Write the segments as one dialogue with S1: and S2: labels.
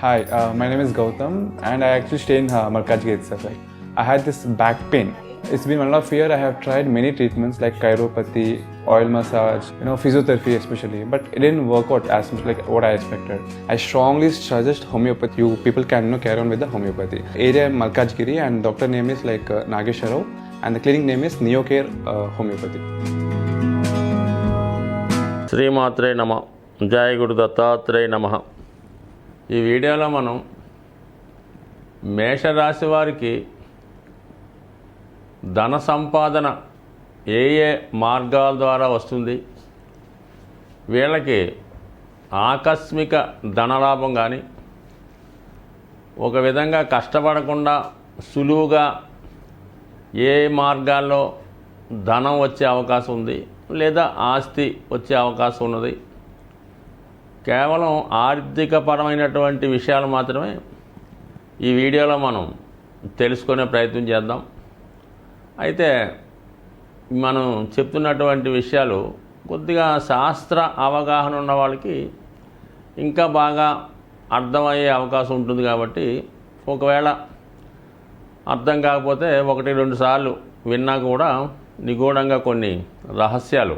S1: Hi, my name is Gautam, and I actually stay in Markajgir itself. Like, I had this back pain. It's been 1.5 years. I have tried many treatments like chiropathy, oil massage, physiotherapy especially, but it didn't work out as much like what I expected. I strongly suggest homeopathy. You people can carry on with the homeopathy. Area Markajgiri, and doctor name is like Nageswar Rao, and the clinic name is Neocare Homeopathy.
S2: శ్రీమాత్రే నమ. జయ గురు దత్తాత్రేయ నమ. ఈ వీడియోలో మనం మేషరాశి వారికి ధన సంపాదన ఏ ఏ మార్గాల ద్వారా వస్తుంది, వీళ్ళకి ఆకస్మిక ధనలాభం కానీ, ఒక విధంగా కష్టపడకుండా సులువుగా ఏ మార్గాల్లో ధనం వచ్చే అవకాశం ఉంది, లేదా ఆస్తి వచ్చే అవకాశం ఉన్నది. కేవలం ఆర్థికపరమైనటువంటి విషయాలు మాత్రమే ఈ వీడియోలో మనం తెలుసుకునే ప్రయత్నం చేద్దాం. అయితే మనం చెప్తున్నటువంటి విషయాలు కొద్దిగా శాస్త్ర అవగాహన ఉన్న వాళ్ళకి ఇంకా బాగా అర్థమయ్యే అవకాశం ఉంటుంది. కాబట్టి ఒకవేళ అర్థం కాకపోతే 1-2 సార్లు విన్నా కూడా నిగూఢంగా కొన్ని రహస్యాలు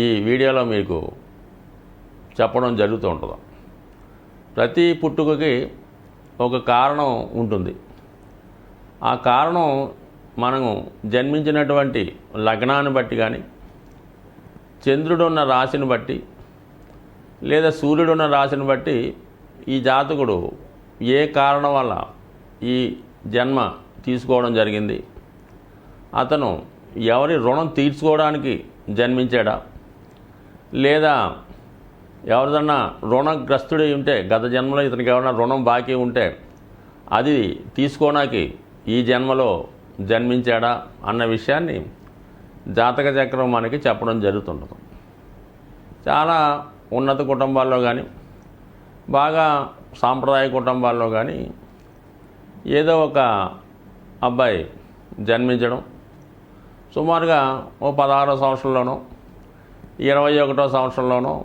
S2: ఈ వీడియోలో మీకు చెప్పడం జరుగుతూ ఉంటుంది. ప్రతి పుట్టుకకి ఒక కారణం ఉంటుంది. ఆ కారణం మనము జన్మించినటువంటి లగ్నాన్ని బట్టి కానీ, చంద్రుడు ఉన్న రాశిని బట్టి, లేదా సూర్యుడు ఉన్న రాశిని బట్టి ఈ జాతకుడు ఏ కారణం వల్ల ఈ జన్మ తీసుకోవడం జరిగింది, అతను ఎవరి రుణం తీర్చుకోవడానికి జన్మించాడా, లేదా ఎవరిదన్నా రుణగ్రస్తుడై ఉంటే గత జన్మలో ఇతనికి ఎవరైనా రుణం బాకీ ఉంటే అది తీసుకోవడానికి ఈ జన్మలో జన్మించాడా అన్న విషయాన్ని జాతక చక్రం మనకి చెప్పడం జరుగుతుంటుంది. చాలా ఉన్నత కుటుంబాల్లో కానీ, బాగా సాంప్రదాయ కుటుంబాల్లో కానీ ఏదో ఒక అబ్బాయి జన్మించడం, సుమారుగా 16వ సంవత్సరంలోనో 21వ సంవత్సరంలోనో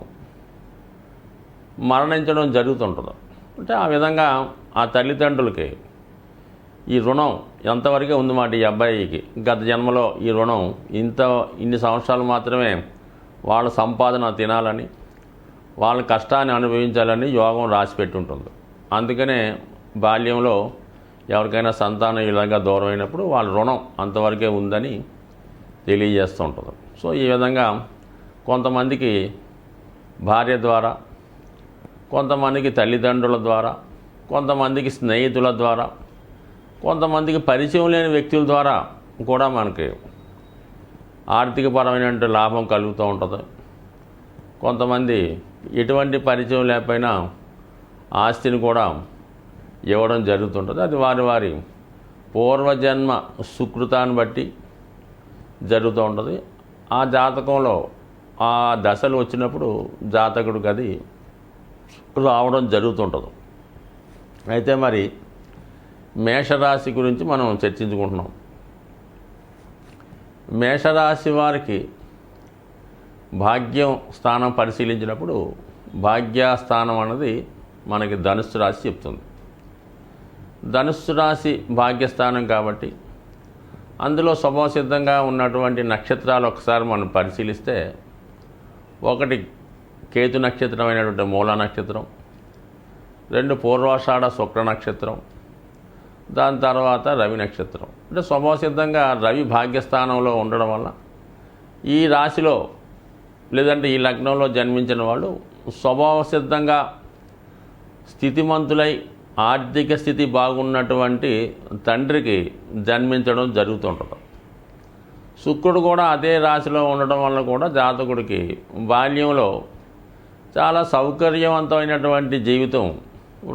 S2: మరణించడం జరుగుతుంటుంది. అంటే ఆ విధంగా ఆ తల్లిదండ్రులకి ఈ రుణం ఎంతవరకే ఉందన్నమాట. ఈ అబ్బాయికి గత జన్మలో ఈ రుణం ఇన్ని సంవత్సరాలు మాత్రమే వాళ్ళ సంపాదన తినాలని, వాళ్ళ కష్టాన్ని అనుభవించాలని యోగం రాసిపెట్టి ఉంటుంది. అందుకనే బాల్యంలో ఎవరికైనా సంతానం ఇలాగా దూరం అయినప్పుడు వాళ్ళ రుణం అంతవరకే ఉందని తెలియజేస్తూ ఉంటుంది. సో ఈ విధంగా కొంతమందికి భార్య ద్వారా, కొంతమందికి తల్లిదండ్రుల ద్వారా, కొంతమందికి స్నేహితుల ద్వారా, కొంతమందికి పరిచయం లేని వ్యక్తుల ద్వారా కూడా మనకి ఆర్థికపరమైన లాభం కలుగుతూ ఉంటుంది. కొంతమంది ఎటువంటి పరిచయం లేకపోయినా ఆస్తిని కూడా ఇవ్వడం జరుగుతుంటుంది. అది వారి వారి పూర్వజన్మ సుకృతాన్ని బట్టి జరుగుతూ ఉంటుంది. ఆ జాతకంలో ఆ దశలు వచ్చినప్పుడు జాతకుడికి అది రావడం జరుగుతుంటుంది. అయితే మరి మేషరాశి గురించి మనం చర్చించుకుంటున్నాం. మేషరాశి వారికి భాగ్యం స్థానం పరిశీలించినప్పుడు భాగ్యస్థానం అన్నది మనకి ధనుస్సు రాశి చెప్తుంది. ధనుస్సు రాశి భాగ్యస్థానం కాబట్టి అందులో స్వభావసిద్ధంగా ఉన్నటువంటి నక్షత్రాలు ఒకసారి మనం పరిశీలిస్తే, 1 కేతు నక్షత్రమైనటువంటి మూల నక్షత్రం, 2 పూర్వాషాఢ శుక్ర నక్షత్రం, దాని తర్వాత రవి నక్షత్రం. అంటే స్వభావసిద్ధంగా రవి భాగ్యస్థానంలో ఉండడం వల్ల ఈ రాశిలో లేదంటే ఈ లగ్నంలో జన్మించిన వాళ్ళు స్వభావసిద్ధంగా స్థితిమంతులై ఆర్థిక స్థితి బాగున్నటువంటి తండ్రికి జన్మించడం జరుగుతుంటుంది. శుక్రుడు కూడా అదే రాశిలో ఉండడం వల్ల కూడా జాతకుడికి బాల్యంలో చాలా సౌకర్యవంతమైనటువంటి జీవితం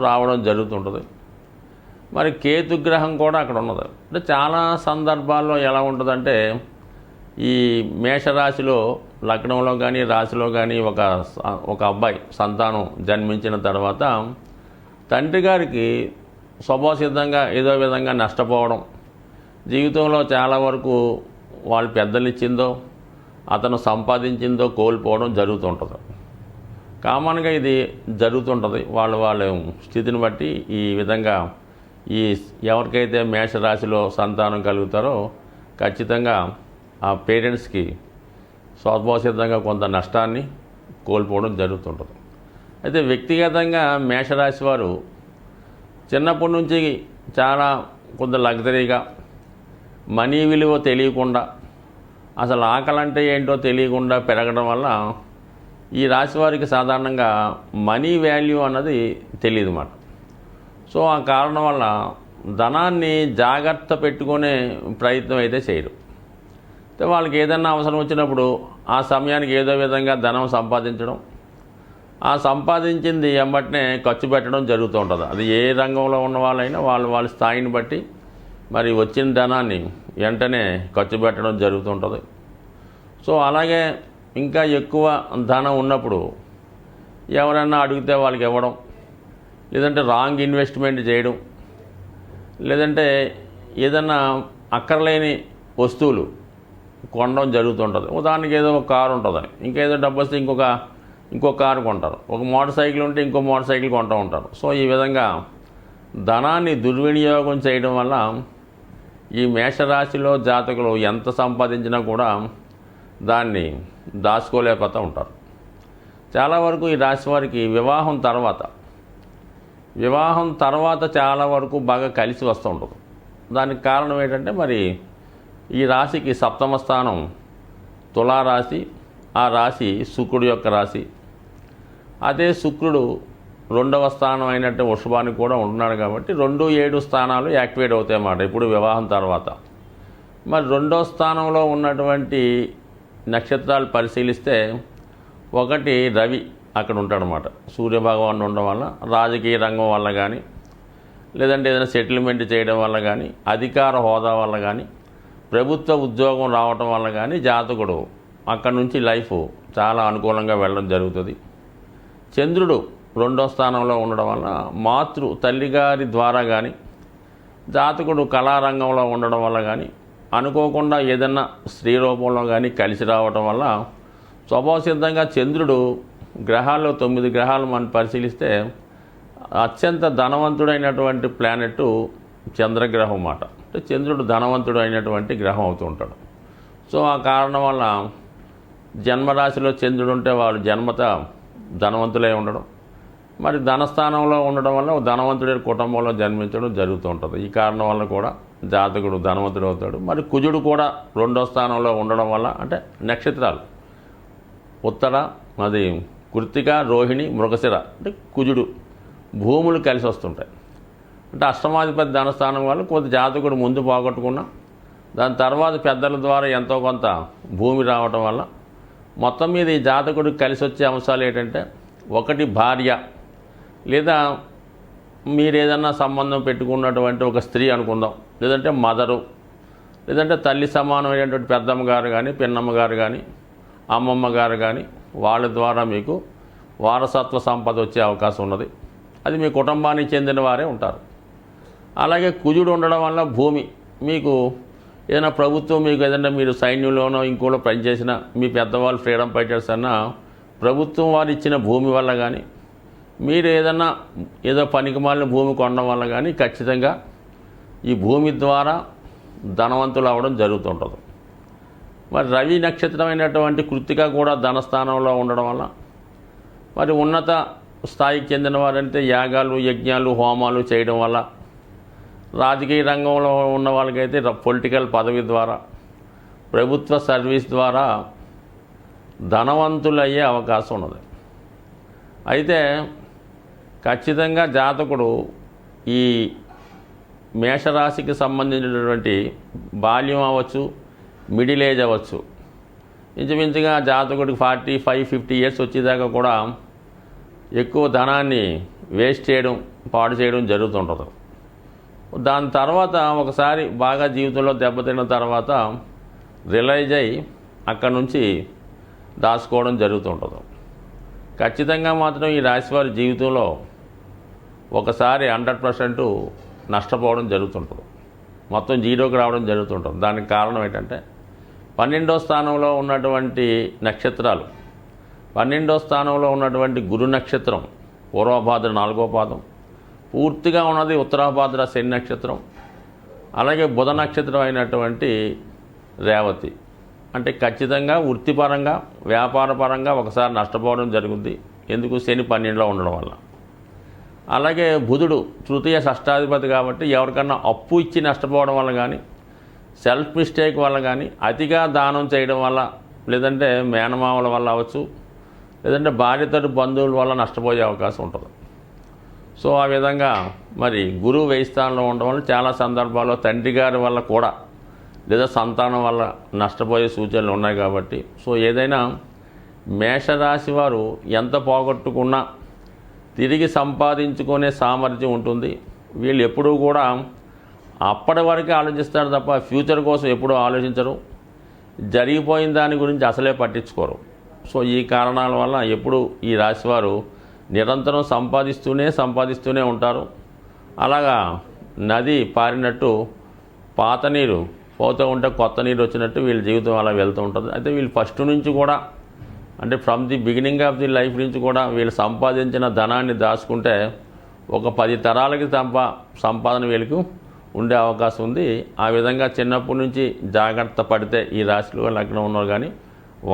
S2: రావడం జరుగుతుంటుంది. మరి కేతుగ్రహం కూడా అక్కడ ఉన్నది. అంటే చాలా సందర్భాల్లో ఎలా ఉంటుందంటే, ఈ మేషరాశిలో లగ్నంలో కానీ రాశిలో కానీ ఒక అబ్బాయి సంతానం జన్మించిన తర్వాత తండ్రి గారికి స్వభావసిద్ధంగా ఏదో విధంగా నష్టపోవడం, జీవితంలో చాలా వరకు వాళ్ళు పెద్దలు ఇచ్చిందో అతను సంపాదించిందో కోల్పోవడం జరుగుతుంటుంది. కామన్గా ఇది జరుగుతుంటుంది. వాళ్ళ స్థితిని బట్టి ఈ విధంగా ఈ ఎవరికైతే మేషరాశిలో సంతానం కలుగుతారో ఖచ్చితంగా ఆ పేరెంట్స్కి స్వభావసిద్ధంగా కొంత నష్టాన్ని కోల్పోవడం జరుగుతుంటుంది. అయితే వ్యక్తిగతంగా మేషరాశి వారు చిన్నప్పటి నుంచి చాలా కొంత లగ్జరీగా, మనీ విలువ తెలియకుండా, అసలు ఆకలి అంటే ఏంటో తెలియకుండా పెరగడం వల్ల ఈ రాశి వారికి సాధారణంగా మనీ వాల్యూ అన్నది తెలియదు అన్నమాట. సో ఆ కారణం వల్ల ధనాన్ని జాగ్రత్త పెట్టుకునే ప్రయత్నం అయితే చేయరు. అయితే వాళ్ళకి ఏదైనా అవసరం వచ్చినప్పుడు ఆ సమయానికి ఏదో విధంగా ధనం సంపాదించడం, ఆ సంపాదించింది వెంబటనే ఖర్చు పెట్టడం జరుగుతూ ఉంటుంది. అది ఏ రంగంలో ఉన్న వాళ్ళైనా వాళ్ళ స్థాయిని బట్టి మరి వచ్చిన ధనాన్ని వెంటనే ఖర్చు పెట్టడం జరుగుతుంటుంది. సో అలాగే ఇంకా ఎక్కువ ధనం ఉన్నప్పుడు ఎవరైనా అడిగితే వాళ్ళకి ఇవ్వడం, లేదంటే రాంగ్ ఇన్వెస్ట్మెంట్ చేయడం, లేదంటే ఏదన్నా అక్కర్లేని వస్తువులు కొనడం జరుగుతుంటుంది. ఉదాహరణకి ఏదో ఒక కారు ఉంటుంది, ఇంకేదో డబ్బు వస్తే ఇంకో కారు కొంటారు, ఒక మోటార్ సైకిల్ ఉంటే ఇంకో మోటార్ సైకిల్ కొంటూ ఉంటారు. సో ఈ విధంగా ధనాన్ని దుర్వినియోగం చేయడం వల్ల ఈ మేషరాశిలో జాతకులు ఎంత సంపాదించినా కూడా దాన్ని దాచుకోలేకపోతూ ఉంటారు. చాలా వరకు ఈ రాశి వారికి వివాహం తర్వాత చాలా వరకు బాగా కలిసి వస్తూ ఉంటుంది. దానికి కారణం ఏంటంటే మరి ఈ రాశికి సప్తమ స్థానం తులారాశి, ఆ రాశి శుక్రుడు యొక్క రాశి. అదే శుక్రుడు 2వ స్థానం అయినట్టు వృషభానికి కూడా ఉంటున్నాడు కాబట్టి 2, 7 స్థానాలు యాక్టివేట్ అవుతాయి అన్నమాట ఇప్పుడు వివాహం తర్వాత. మరి 2వ స్థానంలో ఉన్నటువంటి నక్షత్రాలు పరిశీలిస్తే 1 రవి అక్కడ ఉంటాడనమాట. సూర్యభగవానుడు ఉండడం వల్ల రాజకీయ రంగం వల్ల కానీ, లేదంటే ఏదైనా సెటిల్మెంట్ చేయడం వల్ల కానీ, అధికార హోదా వల్ల కానీ, ప్రభుత్వ ఉద్యోగం రావటం వల్ల కానీ జాతకుడు అక్కడి నుంచి లైఫ్ చాలా అనుకూలంగా వెళ్ళడం జరుగుతుంది. చంద్రుడు 2వ స్థానంలో ఉండడం వల్ల తల్లిగారి ద్వారా కానీ, జాతకుడు కళారంగంలో ఉండడం వల్ల కానీ, అనుకోకుండా ఏదన్నా స్త్రీ రూపంలో కానీ కలిసి రావటం వల్ల స్వభావసిద్ధంగా చంద్రుడు గ్రహాల్లో 9 గ్రహాలు మనం పరిశీలిస్తే అత్యంత ధనవంతుడైనటువంటి ప్లానెట్ చంద్రగ్రహం అన్నమాట. అంటే చంద్రుడు ధనవంతుడు అయినటువంటి గ్రహం అవుతూ ఉంటాడు. సో ఆ కారణం వల్ల జన్మరాశిలో చంద్రుడు ఉంటే వాళ్ళు జన్మత ధనవంతులై ఉండడం, మరి ధనస్థానంలో ఉండడం వల్ల ధనవంతుడి కుటుంబంలో జన్మించడం జరుగుతూ ఉంటుంది. ఈ కారణం వల్ల కూడా జాతకుడు ధనవంతుడు అవుతాడు. మరి కుజుడు కూడా 2వ స్థానంలో ఉండడం వల్ల, అంటే నక్షత్రాలు ఉత్తర, అది కృత్తిక, రోహిణి, మృగశిర, అంటే కుజుడు భూములు కలిసి వస్తుంటాయి. అంటే అష్టమాధిపతి ధనస్థానం వల్ల కొంత జాతకుడు ముందు పోగొట్టుకున్నా దాని తర్వాత పెద్దల ద్వారా ఎంతో కొంత భూమి రావటం వల్ల మొత్తం మీద ఈ జాతకుడికి కలిసి వచ్చే అంశాలు ఏంటంటే, 1 భార్య, లేదా మీరు ఏదన్నా సంబంధం పెట్టుకున్నటువంటి ఒక స్త్రీ అనుకుందాం, లేదంటే మదరు, లేదంటే తల్లి సమానమైనటువంటి పెద్దమ్మ గారు కానీ, పిన్నమ్మ గారు కానీ, అమ్మమ్మ గారు కానీ, వాళ్ళ ద్వారా మీకు వారసత్వ సంపద వచ్చే అవకాశం ఉన్నది. అది మీ కుటుంబానికి చెందిన వారే ఉంటారు. అలాగే కుజుడు ఉండడం వల్ల భూమి, మీకు ఏదైనా ప్రభుత్వం మీకు ఏదైనా మీరు సైన్యంలోనో ఇంకోలో పనిచేసిన మీ పెద్దవాళ్ళు ఫ్రీడమ్ ఫైటర్స్ అన్నా ప్రభుత్వం వారు ఇచ్చిన భూమి వల్ల కానీ, మీరు ఏదో పనికిమాలిన భూమి కొనడం వల్ల కానీ ఖచ్చితంగా ఈ భూమి ద్వారా ధనవంతులు అవ్వడం జరుగుతుంటుంది. మరి రవి నక్షత్రమైనటువంటి కృత్తిక కూడా ధనస్థానంలో ఉండడం వల్ల మరి ఉన్నత స్థాయికి చెందిన వారంటే యాగాలు, యజ్ఞాలు, హోమాలు చేయడం వల్ల, రాజకీయ రంగంలో ఉన్న వాళ్ళకైతే పొలిటికల్ పదవి ద్వారా, ప్రభుత్వ సర్వీస్ ద్వారా ధనవంతులయ్యే అవకాశం ఉన్నది. అయితే ఖచ్చితంగా జాతకుడు ఈ మేషరాశికి సంబంధించినటువంటి బాల్యం అవ్వచ్చు, మిడిల్ ఏజ్ అవ్వచ్చు, ఇంచుమించుగా జాతకుడికి 45-50 ఇయర్స్ వచ్చేదాకా కూడా ఎక్కువ ధనాన్ని వేస్ట్ చేయడం, పాడు చేయడం జరుగుతుంటుంది. దాని తర్వాత ఒకసారి బాగా జీవితంలో దెబ్బతిన్న తర్వాత రియలైజ్ అయ్యి అక్కడి నుంచి దాచుకోవడం జరుగుతుంటుంది. ఖచ్చితంగా మాత్రం ఈ రాశివారి జీవితంలో ఒకసారి 100% నష్టపోవడం జరుగుతుంటుంది, మొత్తం జీరోకి రావడం జరుగుతుంటుంది. దానికి కారణం ఏంటంటే 12వ స్థానంలో ఉన్నటువంటి నక్షత్రాలు 12వ స్థానంలో ఉన్నటువంటి గురు నక్షత్రం పూర్వభాద్ర 4వ పాదం, పూర్తిగా ఉన్నది ఉత్తరాభాద్ర శని నక్షత్రం, అలాగే బుధ నక్షత్రం అయినటువంటి రేవతి. అంటే ఖచ్చితంగా వృత్తిపరంగా వ్యాపారపరంగా ఒకసారి నష్టపోవడం జరుగుద్ది. ఎందుకు? శని 12లో ఉండడం వల్ల. అలాగే బుధుడు తృతీయ షష్టాధిపతి కాబట్టి ఎవరికన్నా అప్పు ఇచ్చి నష్టపోవడం వల్ల కానీ, సెల్ఫ్ మిస్టేక్ వల్ల కానీ, అతిగా దానం చేయడం వల్ల, లేదంటే మేనమామల వల్ల అవ్వచ్చు, లేదంటే భార్యతోటి బంధువుల వల్ల నష్టపోయే అవకాశం ఉంటుంది. సో ఆ విధంగా మరి గురువు 1000 స్థానంలో ఉండడం వల్ల చాలా సందర్భాల్లో తండ్రి గారి వల్ల కూడా లేదా సంతానం వల్ల నష్టపోయే సూచనలు ఉన్నాయి. కాబట్టి సో ఏదైనా మేషరాశి వారు ఎంత పోగొట్టుకున్నా తిరిగి సంపాదించుకునే సామర్థ్యం ఉంటుంది. వీళ్ళు ఎప్పుడూ కూడా అప్పటి వరకే ఆలోచిస్తారు తప్ప ఫ్యూచర్ కోసం ఎప్పుడూ ఆలోచించరు. జరిగిపోయిన దాని గురించి అసలే పట్టించుకోరు. సో ఈ కారణాల వల్ల ఎప్పుడు ఈ రాశివారు నిరంతరం సంపాదిస్తూనే ఉంటారు. అలాగా నది పారినట్టు పాత నీరు పోతూ ఉంటే కొత్త నీరు వచ్చినట్టు వీళ్ళ జీవితం అలా వెళ్తూ ఉంటుంది. అయితే వీళ్ళు ఫస్ట్ నుంచి కూడా, అంటే from the beginning of the life నుంచి కూడా వీళ్ళు సంపాదించిన ధనాన్ని దాచుకుంటే ఒక 10 తరాలకి సంపాదన వీళ్ళకు ఉండే అవకాశం ఉంది. ఆ విధంగా చిన్నప్పటి నుంచి జాగ్రత్త పడితే ఈ రాశిలో లగ్నం ఉన్నారు కానీ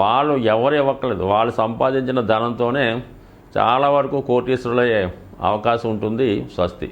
S2: వాళ్ళు ఎవరు ఇవ్వక్కర్లేదు. వాళ్ళు సంపాదించిన ధనంతోనే చాలా వరకు కోటీశ్వరులయ్యే అవకాశం ఉంటుంది. స్వస్తి.